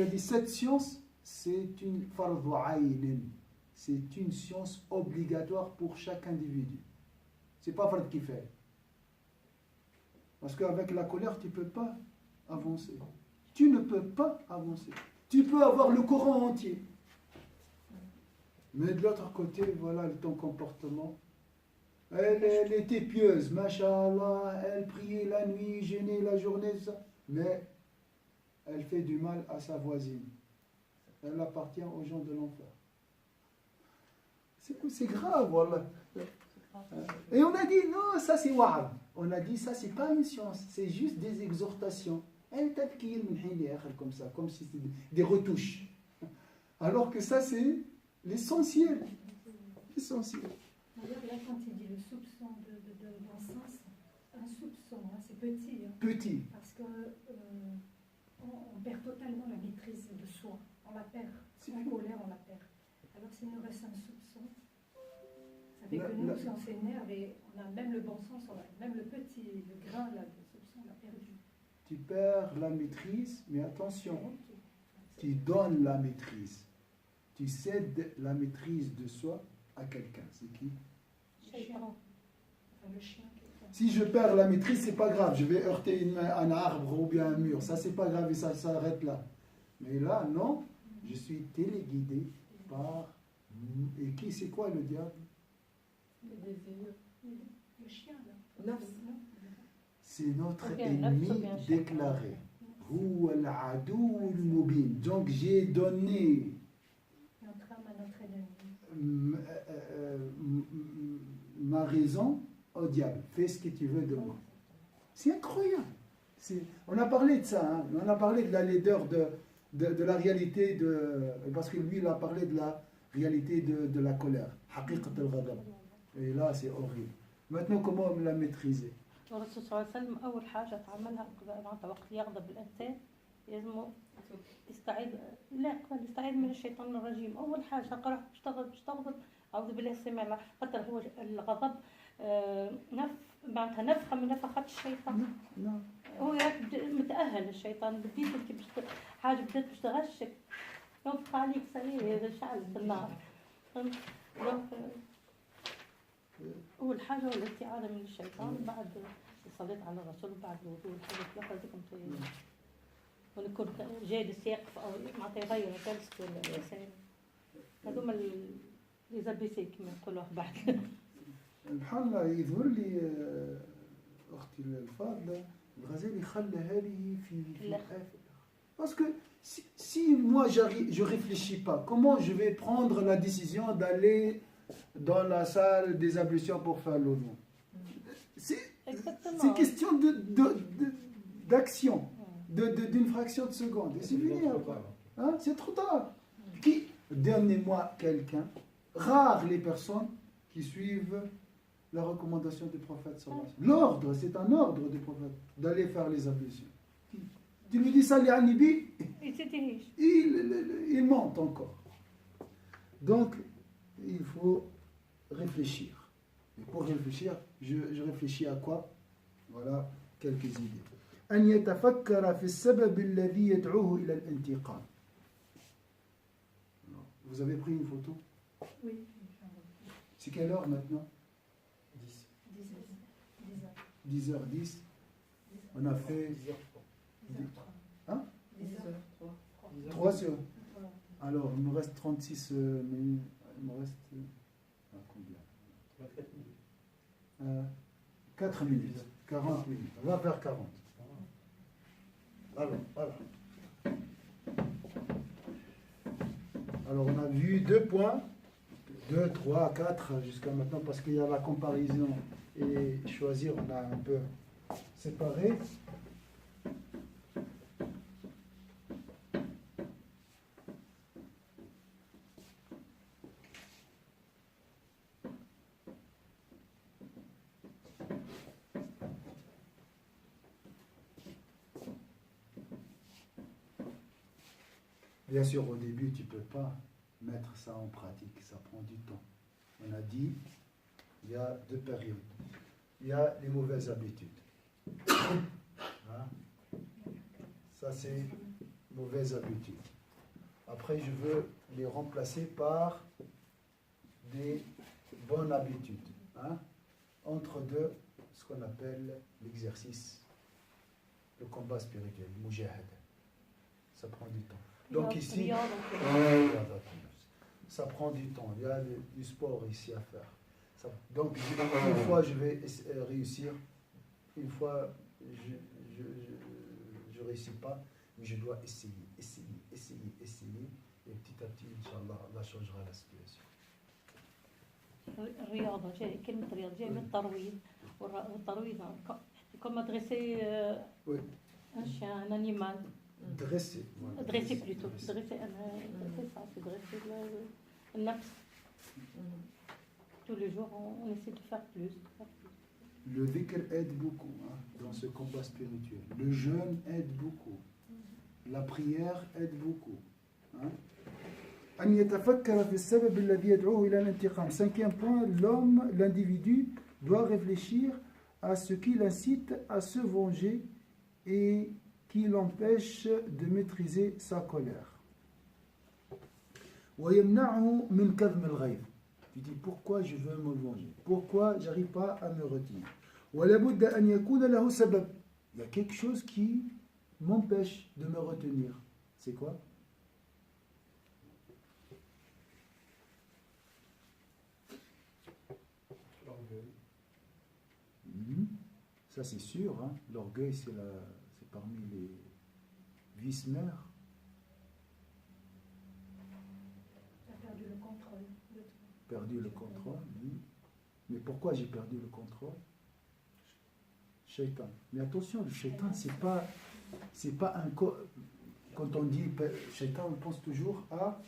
dit cette science, c'est une fardhu ayn. C'est une science obligatoire pour chaque individu. C'est pas fard kifaya. Parce qu'avec la colère, tu ne peux pas avancer. Tu ne peux pas avancer. Tu peux avoir le Coran entier. Mais de l'autre côté, voilà ton comportement. Elle était pieuse, masha'Allah, elle priait la nuit, jeûnait la journée, ça. Mais elle fait du mal à sa voisine. Elle appartient aux gens de l'enfer. C'est grave, voilà. Et on a dit, non, ça c'est wa'ad. On a dit, ça c'est pas une science, c'est juste des exhortations. Elle tadkir comme ça, comme si c'était des retouches. Alors que ça c'est l'essentiel. L'essentiel. D'ailleurs, là, quand il dit le soupçon de l'encens, un soupçon, hein, c'est petit. Hein, petit. Parce que on perd totalement la maîtrise de soi. On la perd. En colère, on la perd. Alors s'il nous reste un soupçon, ça fait que nous, si on s'énerve et on a même le bon sens, même le grain là, de soupçon, on l'a perdu. Tu perds la maîtrise, mais attention, tu donnes la maîtrise. Tu cèdes la maîtrise de soi à quelqu'un. C'est qui? Le chien. Si je perds la maîtrise, c'est pas grave. Je vais heurter un arbre ou bien un mur. Ça, c'est pas grave et ça s'arrête là. Mais là, non. Je suis téléguidé par... Et qui, c'est quoi le diable? Le désir. Le chien, là. C'est notre ennemi déclaré. Donc, j'ai donné... Notre âme à notre ennemi. Ma raison au diable. Fais ce que tu veux de moi. C'est incroyable. On a parlé de ça. Hein. On a parlé de la laideur de la réalité parce que lui, il a parlé de la réalité de la colère. Et là, c'est horrible. Maintenant, comment la maîtriser? الرسول صلى الله عليه وسلم أول حاجة تعملها معناتها وقت يغضب الإنسان لازم يستعيذ من الشيطان الرجيم. أول حاجة تلقى روحك باش تغضب، أعوذ بالله السميع العليم، خاطر هو الغضب معناتها نفخة من نفخات الشيطان. هو متأهل الشيطان، بديت انت حاجة بدات باش تغشك ينفخ عليك سريع شعل بالنار. أول حاجة هو الاستعاذة من الشيطان، بعد صليت على الرسول، بعد الوضوء الحاجة الأخرى ذيكم ونكون جالس يقف أو معناتها يغير جلسة الإنسان. هذوما لي زابيسي كما يقولوا بعد. بحال الله يظهر لي أختي الفاضلة الغزالي خلى هذه في الآخر. Parce que si moi je réfléchis pas, comment je vais prendre la décision d'aller dans la salle des ablutions pour faire l'oignon? C'est question d'action, d'une fraction de seconde. Et c'est fini après. Hein? C'est trop tard. Donnez-moi quelqu'un, rares les personnes qui suivent la recommandation du prophète. L'ordre, c'est un ordre du prophète d'aller faire les ablutions. Tu lui dis ça, il monte encore. Donc, il faut réfléchir. Et pour réfléchir, je réfléchis à quoi? Voilà quelques idées. أن يتفكر في السبب الذي يدعوه إلى الانتقام. Vous avez pris une photo? Oui. C'est quelle heure maintenant? 10h10. 10h10. On a fait 10h03. 3 heures. Alors, il me reste 36 minutes. Il me reste combien? 4 minutes. 40 minutes. On va faire 40. Alors, voilà. Alors, on a vu 2 points. 2, 3, 4 jusqu'à maintenant, parce qu'il y a la comparaison et choisir, on a un peu séparé. Bien sûr, au début, tu ne peux pas mettre ça en pratique, ça prend du temps. On a dit, il y a 2 périodes. Il y a les mauvaises habitudes. Hein? Ça, c'est mauvaises habitudes. Après, je veux les remplacer par des bonnes habitudes. Hein? Entre deux, ce qu'on appelle l'exercice, le combat spirituel, le mujahad. Ça prend du temps. Donc ici, ça prend du temps. Il y a du sport ici à faire. Donc une fois je vais réussir, une fois je réussis pas, mais je dois essayer. Et petit à petit, Inch'Allah, Allah changera la situation. الرياضة جاي كلمة رياضة جاي من الترويض والترويض كما درسي un chien, un animal. Dresser. Voilà. Dresser plutôt. Dresser, c'est ça, c'est dresser le nafs. Tous les jours, on essaie de faire plus. Le dhikr aide beaucoup dans ce combat spirituel. Le jeûne aide beaucoup. La prière aide beaucoup. أن يتفكر في السبب الذي يدعوه إلى الانتقام. 5e point, l'homme, l'individu, doit réfléchir à ce qui l'incite à se venger et qui l'empêche de maîtriser sa colère. ويمنعه من كظم الغيظ. Tu dis pourquoi je veux me venger? Pourquoi j'arrive pas à me retenir? ولا بد أن يكون له سبب. Il y a quelque chose qui m'empêche de me retenir. C'est quoi? Ça c'est sûr, hein. L'orgueil c'est parmi les vices-mères. Tu as perdu le contrôle de toi. Perdu le contrôle, oui. Mais pourquoi j'ai perdu le contrôle? Shaitan. Mais attention, le shaitan c'est pas un corps. Quand on dit shaitan, on pense toujours à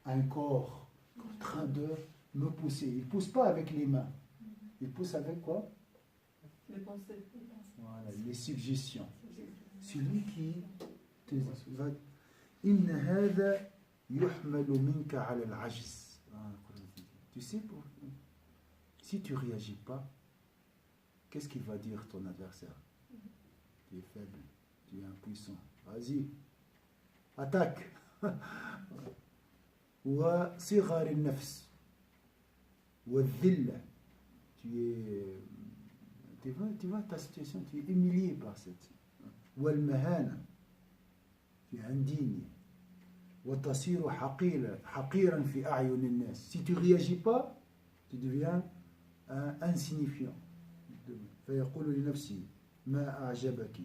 un corps en train de me pousser. Il ne pousse pas avec les mains. Il pousse avec quoi? Les pensées. Voilà, les suggestions. C'est lui qui إن هذا يحمل منك على العجز. Tu sais, si tu ne réagis pas, qu'est-ce qu'il va dire ton adversaire? Tu es faible, tu es impuissant. Vas-y, attaque. وصغار النفس والذلة. Tu vois ta situation, tu es humilié par cette. والمهانة. Tu es indigne. وتصير حقيرا في أعين الناس. Si tu ne réagis pas, tu deviens insignifiant. فيقول لنفسه ما أعجبك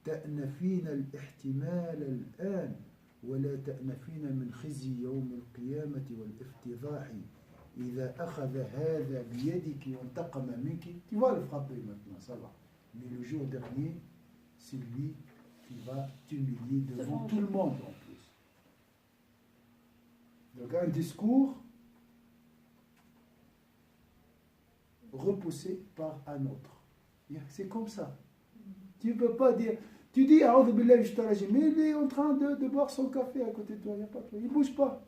تأنفين الاحتمال الآن ولا تأنفين من خزي يوم القيامة والافتضاح إذا أخذ هذا بيدك وانتقم منك. Tu vas le frapper maintenant, ça va. Mais le jour dernier, c'est lui qui va t'humilier devant tout le monde en plus. Donc un discours repoussé par un autre. C'est comme ça. Tu ne peux pas dire... Tu dis, mais il est en train de boire son café à côté de toi. Il ne bouge pas.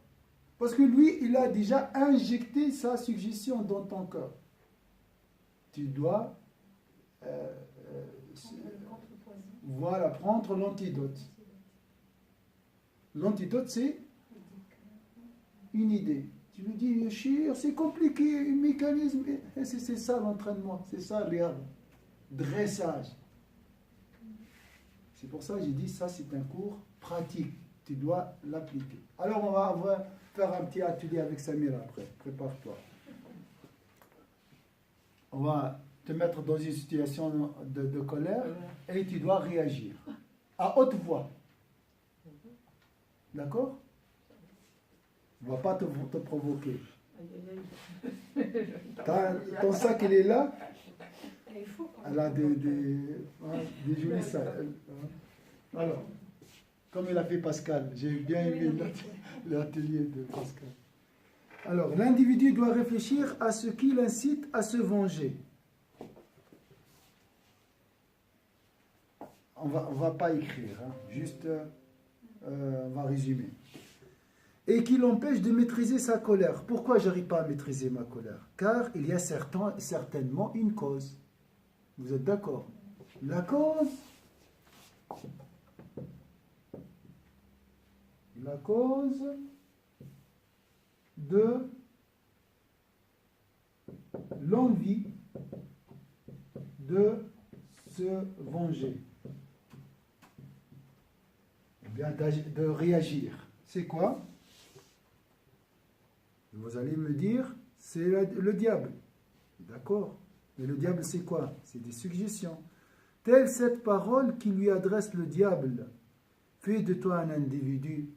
Parce que lui, il a déjà injecté sa suggestion dans ton cœur. Tu dois prendre l'antidote. L'antidote, c'est une idée. Tu lui dis, Chir, c'est compliqué, un mécanisme. C'est ça l'entraînement, c'est ça, regarde. Dressage. C'est pour ça que j'ai dit, ça c'est un cours pratique. Tu dois l'appliquer. Alors on va faire un petit atelier avec Samira après. Prépare-toi. On va te mettre dans une situation de colère et tu dois réagir. À haute voix. D'accord? On ne va pas te provoquer. Ton sac, il est là. Elle a des jolis sacs. Alors, comme il a fait Pascal, j'ai bien aimé l'atelier de Pascal. Alors, l'individu doit réfléchir à ce qui l'incite à se venger. On va pas écrire, hein, juste on va résumer. Et qui l'empêche de maîtriser sa colère. Pourquoi je n'arrive pas à maîtriser ma colère? Car il y a certainement une cause. Vous êtes d'accord? La cause de l'envie de se venger. Ou bien de réagir. C'est quoi? Vous allez me dire, c'est le diable. D'accord? Mais le diable, c'est quoi? C'est des suggestions. Telle cette parole qui lui adresse le diable. Fais de toi un individu.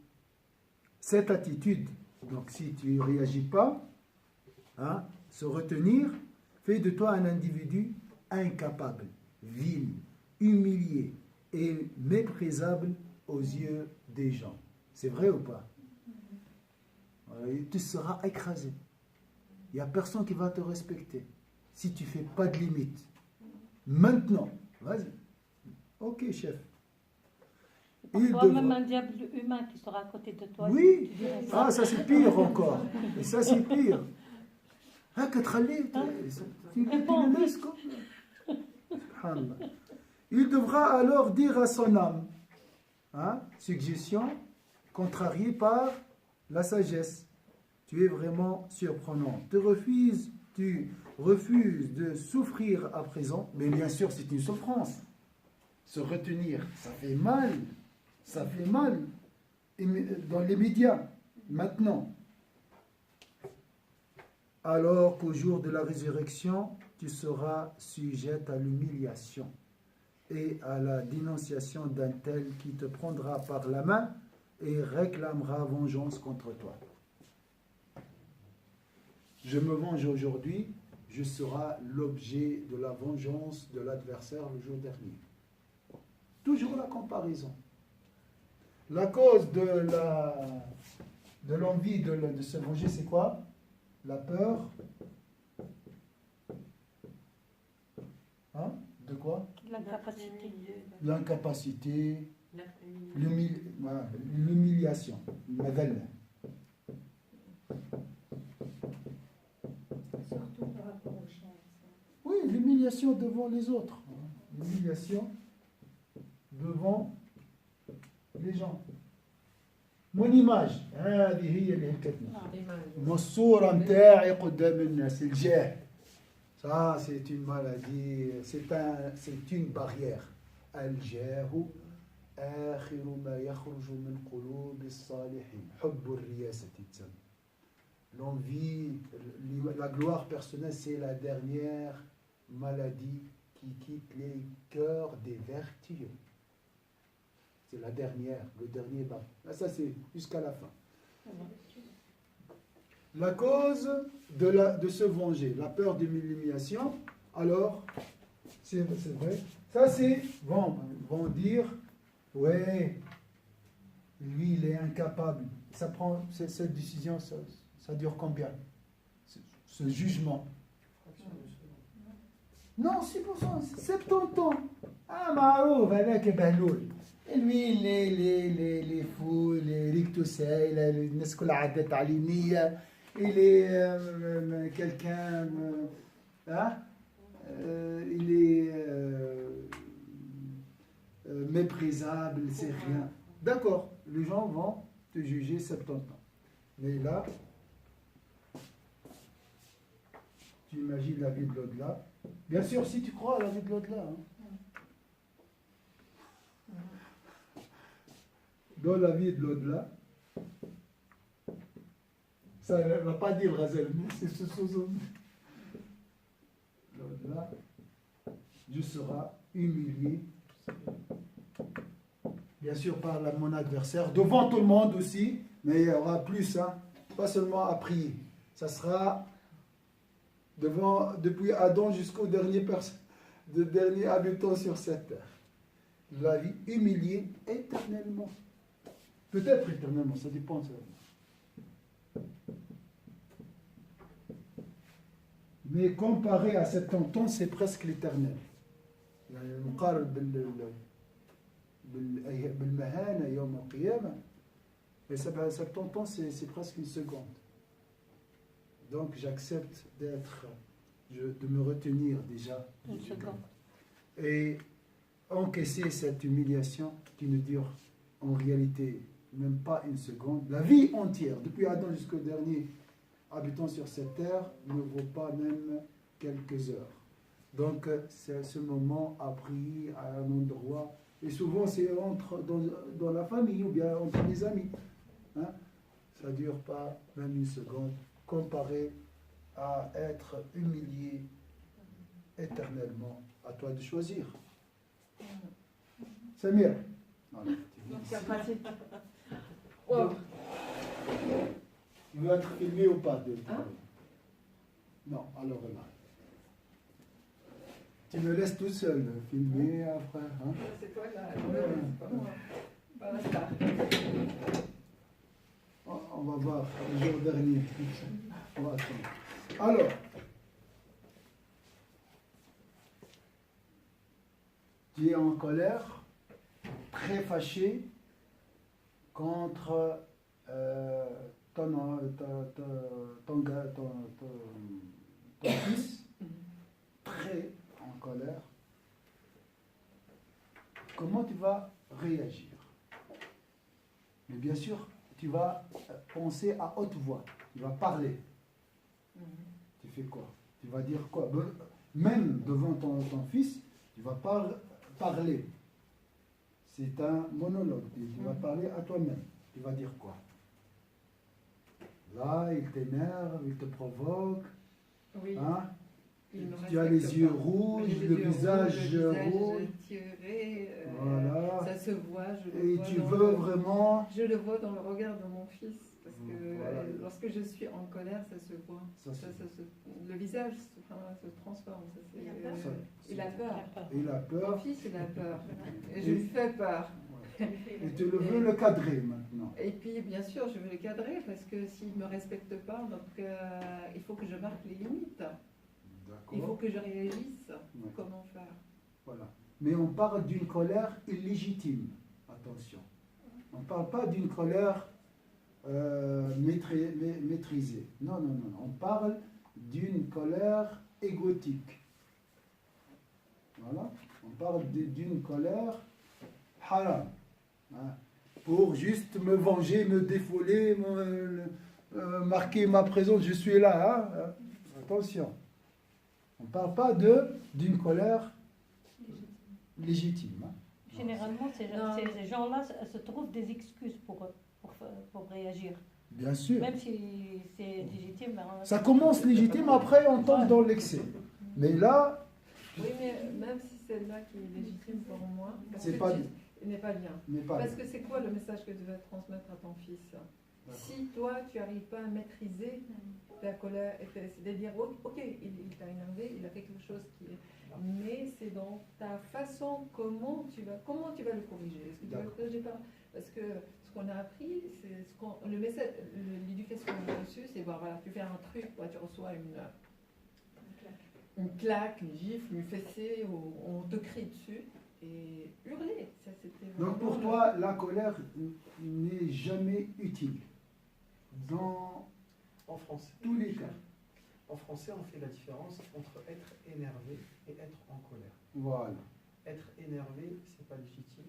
Cette attitude, donc si tu ne réagis pas, hein, se retenir, fais de toi un individu incapable, vil, humilié et méprisable aux yeux des gens. C'est vrai ou pas? Tu seras écrasé. Il n'y a personne qui va te respecter si tu ne fais pas de limite. Maintenant, vas-y. Ok, chef. Parfois, même un diable humain qui sera à côté de toi. Oui. Ah, ça c'est pire encore. Et ça c'est pire. Ah, que tu le laisses comme... Il devra alors dire à son âme, hein, suggestion contrariée par la sagesse. Tu es vraiment surprenant. Tu refuses de souffrir à présent, mais bien sûr c'est une souffrance. Se retenir, ça fait mal. Ça fait mal dans les médias, maintenant. Alors qu'au jour de la résurrection, tu seras sujette à l'humiliation et à la dénonciation d'un tel qui te prendra par la main et réclamera vengeance contre toi. Je me venge aujourd'hui, je serai l'objet de la vengeance de l'adversaire le jour dernier. Toujours la comparaison. La cause de l'envie de se venger, c'est quoi? La peur. Hein? De quoi? L'incapacité. L'incapacité. l'humiliation. المذلة. Surtout par rapport aux chiens. Oui, l'humiliation devant les autres. L'humiliation devant les gens. Mon image, هذه هي اللي هلكتنا. الصورة متاعي قدام الناس الجاه. Ça, c'est une maladie, c'est une barrière. الجاه آخر ما يخرج من قلوب الصالحين. حب الرياسة تسمى. L'envie, la gloire personnelle, c'est la dernière maladie qui quitte les cœurs des vertueux. C'est la dernière, le dernier bas. Ça, c'est jusqu'à la fin. La cause de se venger, la peur de l'humiliation, alors, c'est vrai, ça c'est, vont dire, ouais, lui il est incapable. Ça prend, cette décision, ça dure combien? Ce jugement. Non, 6%, 70 ans. Ah, معروف هذاك بهلول. Lui, les fous, les rictosais, الناس كلها عادات تعليمية. Il est quelqu'un, il est méprisable, c'est rien. D'accord, les gens vont te juger 70 ans. Mais là, tu imagines la vie de l'au-delà. Bien sûr, si tu crois à la vie de l'au-delà. Hein. Dans la vie de l'au-delà, ça ne va pas dire Razel, mais c'est ce chose. L'au-delà, je serai humilié, bien sûr par mon adversaire, devant tout le monde aussi, mais il y aura plus, hein, pas seulement à prier. Ça sera depuis Adam jusqu'au dernier habitant sur cette terre. La vie humiliée éternellement. Peut-être éternellement, ça dépend. Mais comparé à 70 ans, c'est presque l'éternel. المقارنة بالمهانة يوم القيامة 70 ans, c'est presque une seconde. Donc j'accepte de me retenir déjà. Une seconde. Et encaisser cette humiliation qui ne dure en réalité même pas une seconde. La vie entière, depuis Adam jusqu'au dernier habitant sur cette terre, ne vaut pas même quelques heures. Donc c'est ce moment à prier à un endroit. Et souvent c'est dans la famille ou bien entre les amis. Hein? Ça ne dure pas même une seconde comparé à être humilié éternellement. À toi de choisir. Samir. C'est pratique. Tu veux être filmé ou pas Hein? Non, alors là. Tu me laisses tout seul filmer après. Hein? C'est toi là, c'est pas moi. Pas la star. On va voir le jour dernier. On va attendre. Alors, tu es en colère, très fâché contre ton fils, très en colère. Comment tu vas réagir? Mais bien sûr, tu vas penser à haute voix, tu vas parler. Tu fais quoi? Tu vas dire quoi? Même devant ton fils, tu vas parler. C'est un monologue. Tu vas parler à toi-même. Tu vas dire quoi? Là, il t'énerve, il te provoque. Oui. Hein? Tu as les yeux rouges, le visage rouge. Tiré, voilà. Ça se voit. Et tu veux vraiment. Je le vois dans le regard de mon fils. Parce que voilà. Lorsque je suis en colère, ça se voit. Le visage se transforme. Il a peur. Il a peur. Il a peur. Mon fils, il a peur. Et je lui fais peur. Et tu veux le cadrer maintenant. Et puis, bien sûr, je veux le cadrer parce que s'il ne me respecte pas, donc, il faut que je marque les limites. Il faut que je réagisse. Ouais. Comment faire? Voilà. Mais on parle d'une colère illégitime. Attention. On ne parle pas d'une colère maîtrisée. Non, non, non. On parle d'une colère égotique. Voilà. On parle d'une colère haram. Hein, pour juste me venger, me défouler, marquer ma présence, je suis là. Hein. Attention. On ne parle pas d'une colère légitime. Hein. Généralement, ces gens-là se trouvent des excuses pour réagir. Bien sûr. Même si c'est légitime. Ça commence légitime, après on tombe dans l'excès. Mais là... Oui, mais même si c'est là qui est légitime pour moi, c'est pas... n'est pas bien. Parce que c'est quoi le message que tu veux transmettre à ton fils? Si toi, tu n'arrives pas à maîtriser ta colère, c'est-à-dire, ok, il t'a énervé, il a fait quelque chose qui est... Mais c'est dans ta façon, comment tu vas le corriger. Est-ce que tu vas le corriger pas? Parce que ce qu'on a appris, c'est le message, l'éducation qu'on a reçue, c'est voilà, tu fais un truc, tu reçois une claque, une gifle, une fessée, ou on te crie dessus. Et hurler, ça c'était vraiment... Donc pour toi, la colère n'est jamais utile en français, tous les cas. En français, on fait la différence entre être énervé et être en colère. Voilà. Être énervé, c'est pas légitime,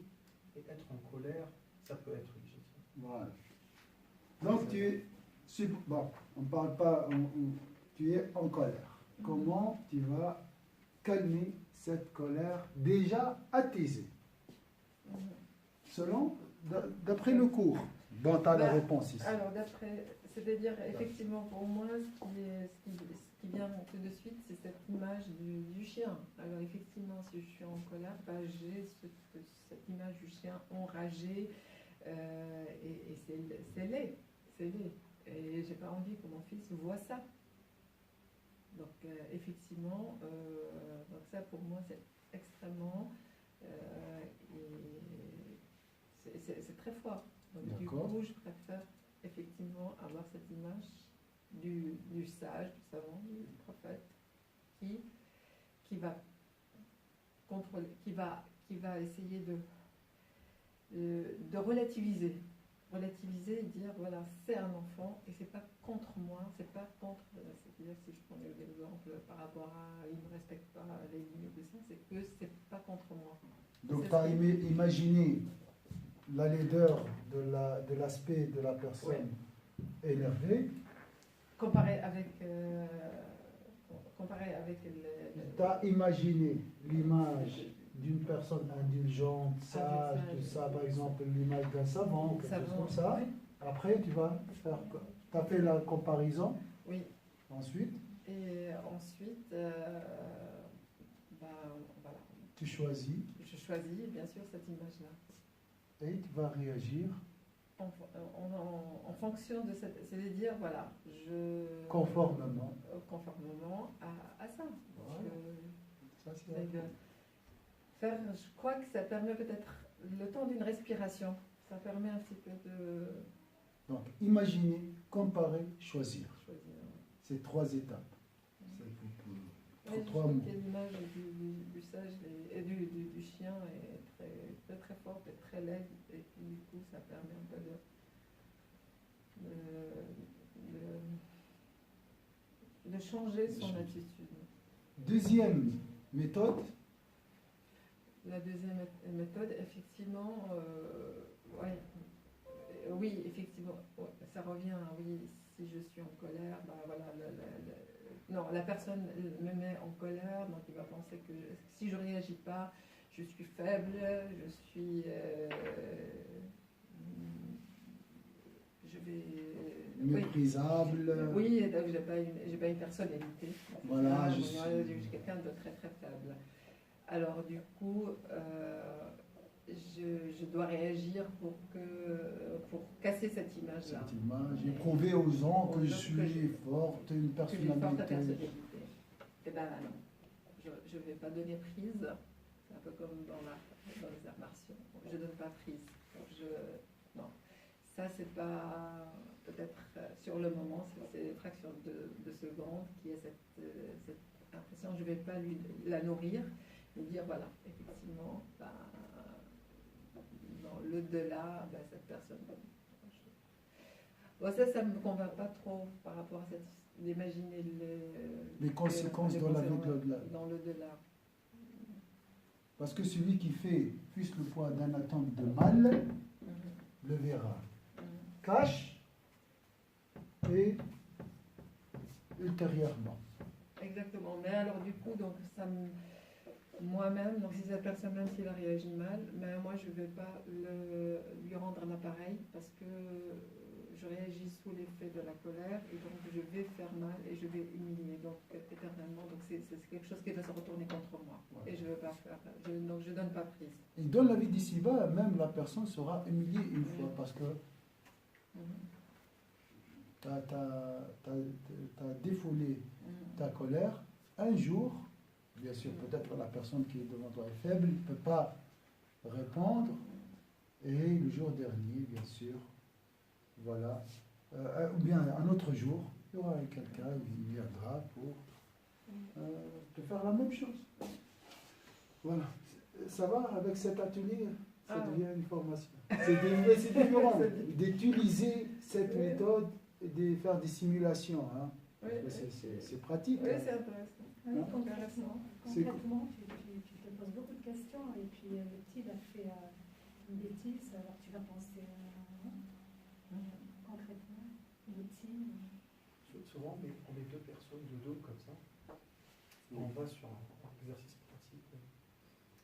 et être en colère, ça peut être légitime. Voilà. Donc tu es... Bon, on ne parle pas... tu es en colère. Comment tu vas calmer cette colère déjà attisée? D'après le cours. Bon, tu as la réponse ici. Alors, c'est-à-dire, effectivement, pour moi, ce qui vient tout de suite, c'est cette image du chien. Alors, effectivement, si je suis en colère, j'ai cette image du chien enragé, et c'est laid. Et j'ai pas envie que mon fils voit ça. Donc, effectivement, donc ça pour moi c'est extrêmement, c'est très fort. Donc, du coup, je préfère effectivement avoir cette image du sage, du savant, du prophète, qui va contrôler, qui va essayer de relativiser et dire voilà, c'est un enfant et c'est pas contre moi, c'est pas contre, c'est-à-dire si je prends l'exemple par rapport à il ne respecte pas les limites de ça, c'est que c'est pas contre moi. Donc tu as imaginé la laideur de l'aspect de la personne énervée. Comparé avec tu as imaginé l'image d'une personne indulgente, sage, tout ça, par exemple l'image d'un savant, quelque chose comme ça. Oui. Après, tu vas faire... Tu as fait la comparaison. Oui. Ensuite. Et ensuite, voilà. Tu choisis. Je choisis, bien sûr, cette image-là. Et tu vas réagir. En fonction de cette... C'est-à-dire, voilà, Conformément à ça. Voilà. Ça, c'est je crois que ça permet peut-être le temps d'une respiration. Ça permet un petit peu de... Donc, imaginer, comparer, choisir. C'est 3 étapes. C'est trois mots. L'image du sage et du chien est très, très forte et très laide. Et puis, du coup, ça permet un peu de changer son attitude. Deuxième méthode. La deuxième méthode, effectivement, oui, effectivement, ça revient, oui, si je suis en colère, voilà, non, la personne me met en colère, donc il va penser que si je ne réagis pas, je suis faible, je suis... je vais... méprisable. Oui, donc j'ai pas une personnalité. Voilà, je suis quelqu'un de très très faible. Alors du coup, je dois réagir pour casser cette image-là. Cette image, et prouver aux gens que je suis forte, une personnalité. Et bien non, je ne vais pas donner prise. C'est un peu comme dans les arts martiaux. Je ne donne pas prise. Non, ça c'est pas peut-être sur le moment, c'est une fraction de seconde qui est cette impression. Je ne vais pas la nourrir. Et dire voilà, effectivement, dans le l'au-delà, ben, cette personne. Bon, ça ne me convainc pas trop par rapport à cette. D'imaginer les conséquences dans la vie de l'au-delà. Dans l'au-delà. Parce que celui qui fait plus le poids d'un atome de mal le verra. Cache et ultérieurement. Exactement. Mais alors du coup, donc moi-même, donc si cette personne, même s'il a réagi mal, mais moi je ne vais pas lui rendre un appareil parce que je réagis sous l'effet de la colère et donc je vais faire mal et je vais humilier donc éternellement. Donc c'est quelque chose qui va se retourner contre moi. Voilà. Et je ne veux pas faire. Donc je ne donne pas prise. Et dans la vie d'ici-bas, même la personne sera humiliée une fois parce que tu as défoulé ta colère un jour. Bien sûr, peut-être la personne qui est devant toi est faible, ne peut pas répondre. Et le jour dernier, bien sûr, voilà. Ou bien un autre jour, il y aura quelqu'un qui viendra pour te faire la même chose. Voilà. Ça va avec cet atelier? Ça devient une formation. C'est différent d'utiliser cette méthode et de faire des simulations. Hein. Oui, c'est pratique. Oui, hein. c'est intéressant. Oui, concrètement, tu te poses beaucoup de questions et puis le petit il a fait une bêtise, alors tu vas penser concrètement, l'outil. Souvent, on met deux personnes de dos comme ça. On va sur un exercice pratique.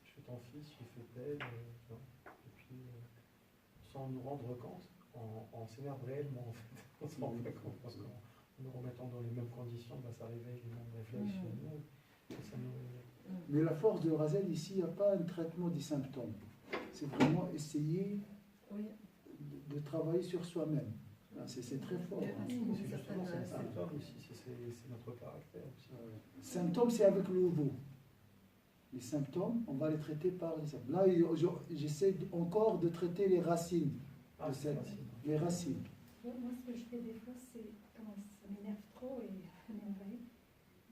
Je fais ton fils, je fais tel, et puis sans nous rendre compte, on s'énerve réellement en fait. On se rend pas compte parce qu'en nous remettant dans les mêmes conditions, ça réveille les mêmes réflexes chez nous. Mais la force de Razel ici, il n'y a pas un traitement des symptômes. C'est vraiment essayer de travailler sur soi-même. C'est très fort. C'est justement c'est un symptôme aussi, c'est notre caractère aussi. Symptômes, c'est avec le nouveau. Les symptômes, on va les traiter par les symptômes. Là, j'essaie encore de traiter les racines. Les racines. Moi, ce que je fais des fois, c'est quand ça m'énerve trop et ça m'énerve.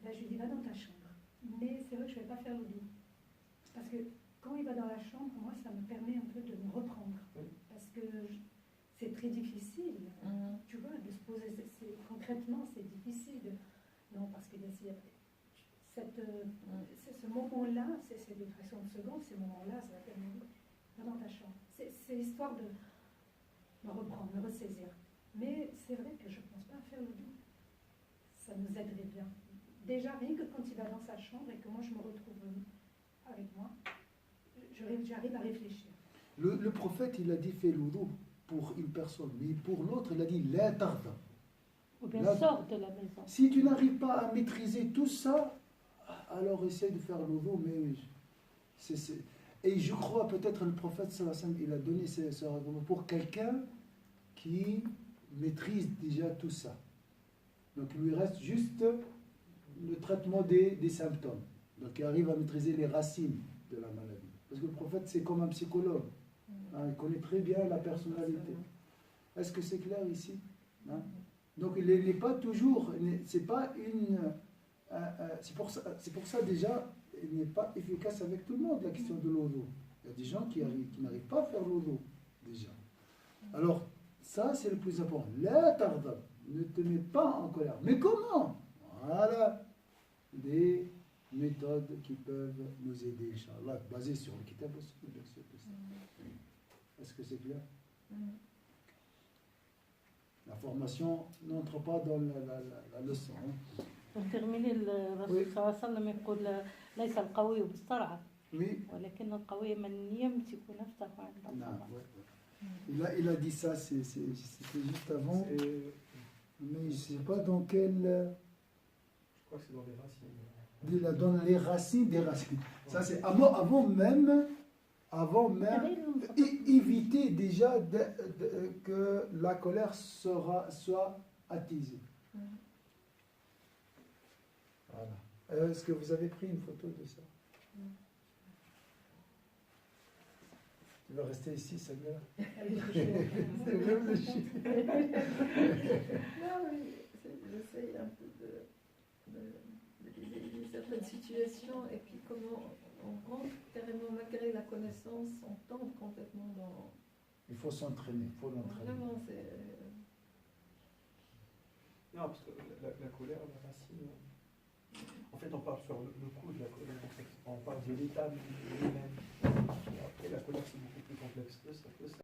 Là, je lui dis, va dans ta chambre. Mais c'est vrai que je ne vais pas faire le dos. Parce que quand il va dans la chambre, moi, ça me permet un peu de me reprendre. Parce que c'est très difficile, tu vois, de se poser. Concrètement, c'est difficile. Non, parce que ce moment-là, c'est des fractions de seconde, ces moments-là, ça va permettre. Va dans ta chambre. C'est histoire de me reprendre, me ressaisir. Mais c'est vrai que je ne pense pas à faire le dos. Ça nous aiderait bien. Déjà, rien que quand il va dans sa chambre et que moi je me retrouve avec moi, j'arrive à réfléchir. Le prophète, il a dit fais le wudu pour une personne, mais pour l'autre, il a dit la tarda. Ou bien sors de la maison. Si tu n'arrives pas à maîtriser tout ça, alors essaie de faire le wudu, mais et je crois peut-être le prophète il a donné ce argument pour quelqu'un qui maîtrise déjà tout ça. Donc il lui reste juste le traitement des symptômes. Donc il arrive à maîtriser les racines de la maladie. Parce que le prophète, c'est comme un psychologue. Il connaît très bien la personnalité. Est-ce que c'est clair ici? Donc il n'est pas toujours... C'est pas une... c'est pour ça déjà, il n'est pas efficace avec tout le monde, la question de l'odo. Il y a des gens qui n'arrivent pas à faire l'odo, déjà. Alors, ça, c'est le plus important. La tarda, ne te mets pas en colère. Mais comment? Voilà des méthodes qui peuvent nous aider, Inch'Allah, basées sur le kitab aussi, bien sûr. Est-ce que c'est clair? La formation n'entre pas dans la leçon. Pour terminer, الرسول صلى الله عليه وسلم يقول ليس القوي بالسرعة ولكن القوي من يمسك نفسه عند الغضب. Il a dit ça, c'était juste avant, mais je ne sais pas dans quel... Je crois que c'est dans les racines. Dans les racines des racines. Ça, c'est avant même éviter déjà que la colère soit attisée. Voilà. Est-ce que vous avez pris une photo de ça? Tu vas rester ici, Samia? Non, oui, j'essaye un peu de certaines situations et puis comment on rentre carrément, malgré la connaissance, on tombe complètement Il faut s'entraîner, il faut l'entraîner. Vraiment, c'est. Non, parce que la colère, la racine. En fait, on parle sur le coup de la colère. En fait. On parle de l'état lui-même. Après, la colère, c'est beaucoup plus complexe que ça.